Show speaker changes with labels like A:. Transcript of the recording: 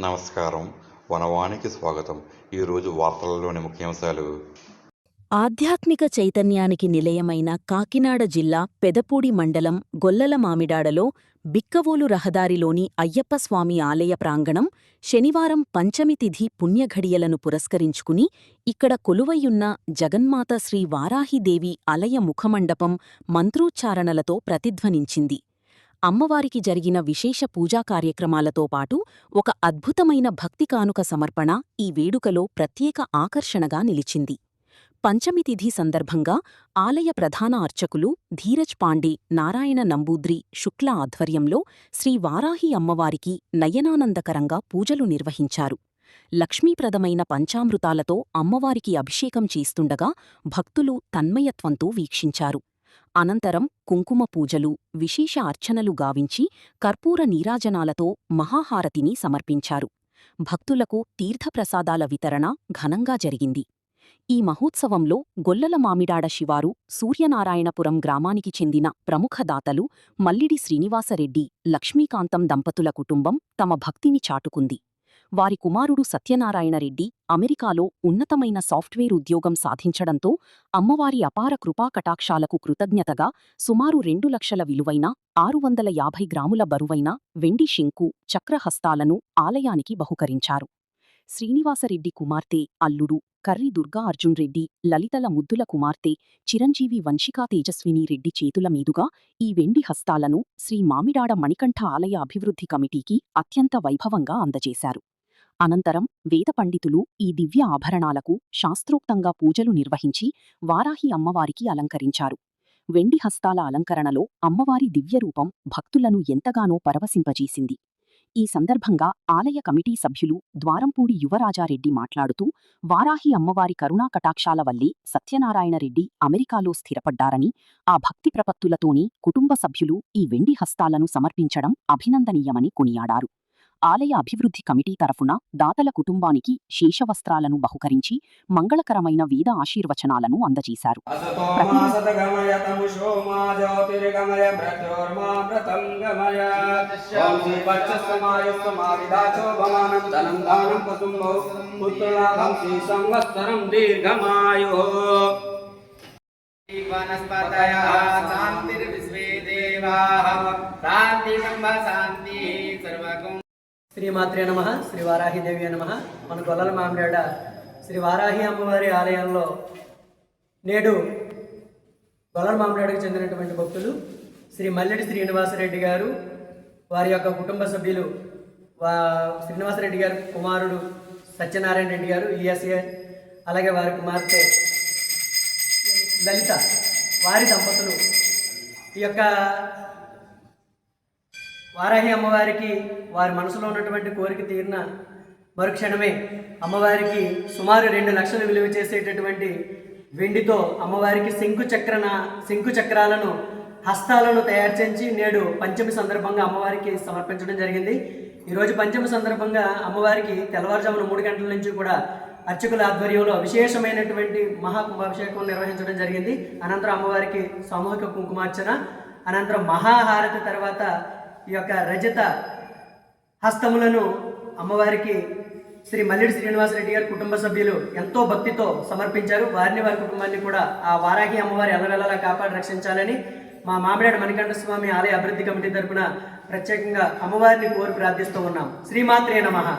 A: నమస్కారం. వనవానికి స్వాగతం. ఈరోజు వార్తలలోని ముఖ్యాంశాలు.
B: ఆధ్యాత్మిక చైతన్యానికి నిలయమైన కాకినాడ జిల్లా పెదపూడి మండలం గొల్లల మామిడాడలో బిక్కవోలు రహదారిలోని అయ్యప్పస్వామి ఆలయ ప్రాంగణం శనివారం పంచమి తిథి పుణ్యఘడియలను పురస్కరించుకుని ఇక్కడ కొలువయ్యున్న జగన్మాత శ్రీ వారాహిదేవి ఆలయ ముఖమండపం మంత్రోచ్చారణలతో ప్రతిధ్వనించింది. అమ్మవారికి జరిగిన విశేష పూజా కార్యక్రమాలతో పాటు ఒక అద్భుతమైన భక్తి కానుక సమర్పణ ఈ వేడుకలో ప్రత్యేక ఆకర్షణగా నిలిచింది. పంచమి తిథి సందర్భంగా ఆలయ ప్రధాన అర్చకులు ధీరజ్ పాండే, నారాయణ నంబూద్రి శుక్ల ఆధ్వర్యంలో శ్రీ వారాహి అమ్మవారికి నయనానందకరంగా పూజలు నిర్వహించారు. లక్ష్మీప్రదమైన పంచామృతాలతో అమ్మవారికి అభిషేకం చేస్తుండగా భక్తులు తన్మయత్వంతో వీక్షించారు. అనంతరం కుంకుమ పూజలు, విశేష అర్చనలు గావించి కర్పూర నీరాజనాలతో మహాహారతిని సమర్పించారు. భక్తులకు తీర్థప్రసాదాల వితరణ ఘనంగా జరిగింది. ఈ మహోత్సవంలో గొల్లల మామిడాడ శివారు, సూర్యనారాయణపురం గ్రామానికి చెందిన ప్రముఖ దాతలు మల్లిడి శ్రీనివాసరెడ్డి, లక్ష్మీకాంతం దంపతుల కుటుంబం తమ భక్తిని చాటుకుంది. వారి కుమారుడు సత్యనారాయణరెడ్డి అమెరికాలో ఉన్నతమైన సాఫ్ట్వేర్ ఉద్యోగం సాధించడంతో అమ్మవారి అపార కృపాకటాక్షాలకు కృతజ్ఞతగా సుమారు 2 లక్షల విలువైన 650 గ్రాముల బరువైన వెండి శంకు, చక్రహస్తాలను ఆలయానికి బహుకరించారు. శ్రీనివాసరెడ్డి కుమార్తె, అల్లుడు కర్రి దుర్గా అర్జున్ రెడ్డి, లలితల ముద్దుల కుమార్తె చిరంజీవి వంశికా తేజస్విని రెడ్డి చేతుల మీదుగా ఈ వెండి హస్తాలను శ్రీ మామిడాడ మణికంఠ ఆలయ అభివృద్ధి కమిటీకి అత్యంత వైభవంగా అందజేశారు. అనంతరం వేద పండితులు ఈ దివ్య ఆభరణాలకు శాస్త్రోక్తంగా పూజలు నిర్వహించి వారాహి అమ్మవారికి అలంకరించారు. వెండి హస్తాల అలంకరణలో అమ్మవారి దివ్యరూపం భక్తులను ఎంతగానో పరవశింపజేసింది. ఈ సందర్భంగా ఆలయ కమిటీ సభ్యులు ద్వారంపూడి యువరాజారెడ్డి మాట్లాడుతూ, వారాహి అమ్మవారి కరుణా కటాక్షాల వల్లే సత్యనారాయణరెడ్డి అమెరికాలో స్థిరపడ్డారని, ఆ భక్తి ప్రపత్తులతోనే కుటుంబ సభ్యులు ఈ వెండి హస్తాలను సమర్పించడం అభినందనీయమని కొనియాడారు. ఆలయ అభివృద్ధి కమిటీ తరఫున దాతల కుటుంబానికి శేషవస్త్రాలను బహుకరించి మంగళకరమైన వేద ఆశీర్వచనాలను అందజేశారు.
C: శ్రీమాత్రే నమః. శ్రీ వారాహిదేవి నమః. మన గొల్లల మామిడాడ శ్రీ వారాహి అమ్మవారి ఆలయంలో నేడు గొల్లల మామిడాడకు చెందినటువంటి భక్తులు శ్రీ మల్లిడి శ్రీనివాసరెడ్డి గారు, వారి యొక్క కుటుంబ సభ్యులు శ్రీనివాసరెడ్డి గారు కుమారుడు సత్యనారాయణ రెడ్డి గారు ఈఎస్ఏ, అలాగే వారి కుమార్తె లలిత, వారి దంపతులు ఈ యొక్క వారాహి అమ్మవారికి వారి మనసులో ఉన్నటువంటి కోరిక తీరిన మరుక్షణమే అమ్మవారికి సుమారు 2 లక్షలు విలువ చేసేటటువంటి వెండితో అమ్మవారికి శంకు చక్రాలను హస్తాలను తయారు చేసి నేడు పంచమి సందర్భంగా అమ్మవారికి సమర్పించడం జరిగింది. ఈరోజు పంచమి సందర్భంగా అమ్మవారికి తెల్లవారుజామున 3 గంటల నుంచి కూడా అర్చకుల ఆధ్వర్యంలో విశేషమైనటువంటి మహాకుంభాభిషేకం నిర్వహించడం జరిగింది. అనంతరం అమ్మవారికి సామూహిక కుంకుమార్చన, అనంతరం మహాహారతి తర్వాత ఈ యొక్క రజత హస్తములను అమ్మవారికి శ్రీ మల్లిడి శ్రీనివాసరెడ్డి గారి కుటుంబ సభ్యులు ఎంతో భక్తితో సమర్పించారు. వారిని, వారి కుటుంబాన్ని కూడా ఆ వారాహి అమ్మవారి ఎల్లవెల్లలా కాపాడి రక్షించాలని మా మామిడాడ మణికంఠ స్వామి ఆలయ అభివృద్ధి కమిటీ తరపున ప్రత్యేకంగా అమ్మవారిని కోరి ప్రార్థిస్తూ ఉన్నాం. శ్రీమాత్రే నమః.